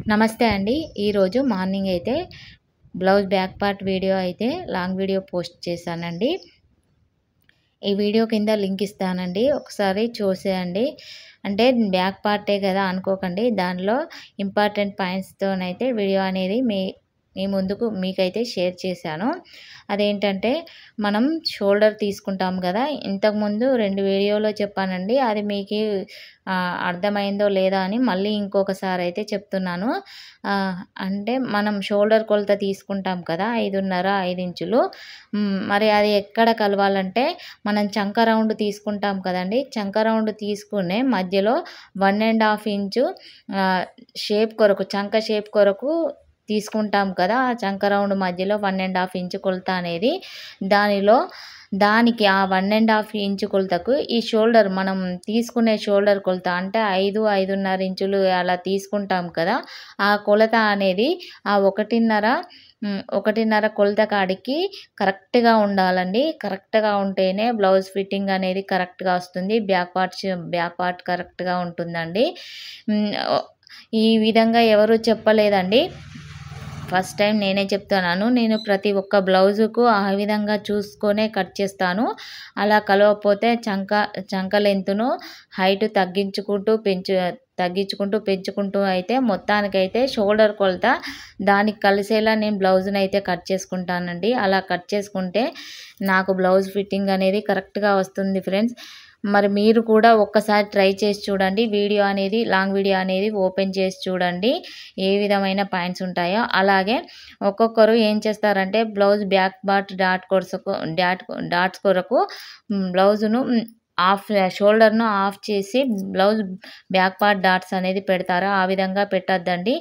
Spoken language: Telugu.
నమస్తే అండి. ఈరోజు మార్నింగ్ అయితే బ్లౌజ్ బ్యాక్ పార్ట్ వీడియో అయితే లాంగ్ వీడియో పోస్ట్ చేశానండి. ఈ వీడియో కింద లింక్ ఇస్తానండి. ఒకసారి చూసేయండి. అంటే బ్యాక్ పార్టే కదా అనుకోకండి. దానిలో ఇంపార్టెంట్ పాయింట్స్తోనైతే వీడియో అనేది మీ ముందుకు మీకైతే షేర్ చేశాను. అదేంటంటే మనం షోల్డర్ తీసుకుంటాం కదా! ఇంతకుముందు 2 వీడియోలో చెప్పానండి. అది మీకు అర్థమైందో లేదా అని మళ్ళీ ఇంకొకసారి అయితే చెప్తున్నాను. అంటే మనం షోల్డర్ కొలత తీసుకుంటాం కదా! 5.5, 5 ఇంచులు. మరి అది ఎక్కడ కలవాలంటే మనం చంక రౌండ్ తీసుకుంటాం కదండీ! చంక రౌండ్ తీసుకునే మధ్యలో 1½ ఇంచు షేప్ కొరకు చంక షేప్ కొరకు తీసుకుంటాం కదా! ఆ చంక రౌండ్ మధ్యలో 1½ ఇంచు కొలత అనేది దానికి ఆ 1½ ఇంచు కొలతకు ఈ షోల్డర్ మనం తీసుకునే షోల్డర్ కొలత అంటే 5, 5.5 ఇంచులు అలా తీసుకుంటాం కదా! ఆ కొలత అనేది ఆ 1.5 కొలత కాడికి కరెక్ట్‌గా ఉండాలండి. కరెక్ట్‌గా ఉంటేనే బ్లౌజ్ ఫిట్టింగ్ అనేది కరెక్ట్‌గా వస్తుంది. బ్యాక్ పార్ట్ కరెక్ట్‌గా ఉంటుందండి. ఈ విధంగా ఎవరు చెప్పలేదండి. ఫస్ట్ టైం నేనే చెప్తున్నాను. నేను ప్రతి ఒక్క బ్లౌజుకు ఆ విధంగా చూసుకొనే కట్ చేస్తాను. అలా కలవకపోతే చంక లెంగ్త్‌ను హైట్ పెంచుకుంటూ అయితే మొత్తానికైతే షోల్డర్ కొలత దానికి కలిసేలా నేను బ్లౌజ్‌నైతే కట్ చేసుకుంటానండి. అలా కట్ చేసుకుంటే నాకు బ్లౌజ్ ఫిట్టింగ్ అనేది కరెక్ట్‌గా వస్తుంది ఫ్రెండ్స్. మరి మీరు కూడా ఒక్కసారి ట్రై చేసి చూడండి. లాంగ్ వీడియో అనేది ఓపెన్ చేసి చూడండి. ఏ విధమైన పాయింట్స్ ఉంటాయో. అలాగే ఒక్కొక్కరు ఏం చేస్తారంటే బ్లౌజ్ బ్యాక్ పార్ట్ డాట్స్ కొరకు బ్లౌజును షోల్డర్‌ను ఆఫ్ చేసి బ్లౌజ్ బ్యాక్ పార్ట్ డాట్స్ అనేది పెడతారు. ఆ విధంగా పెట్టొద్దండి.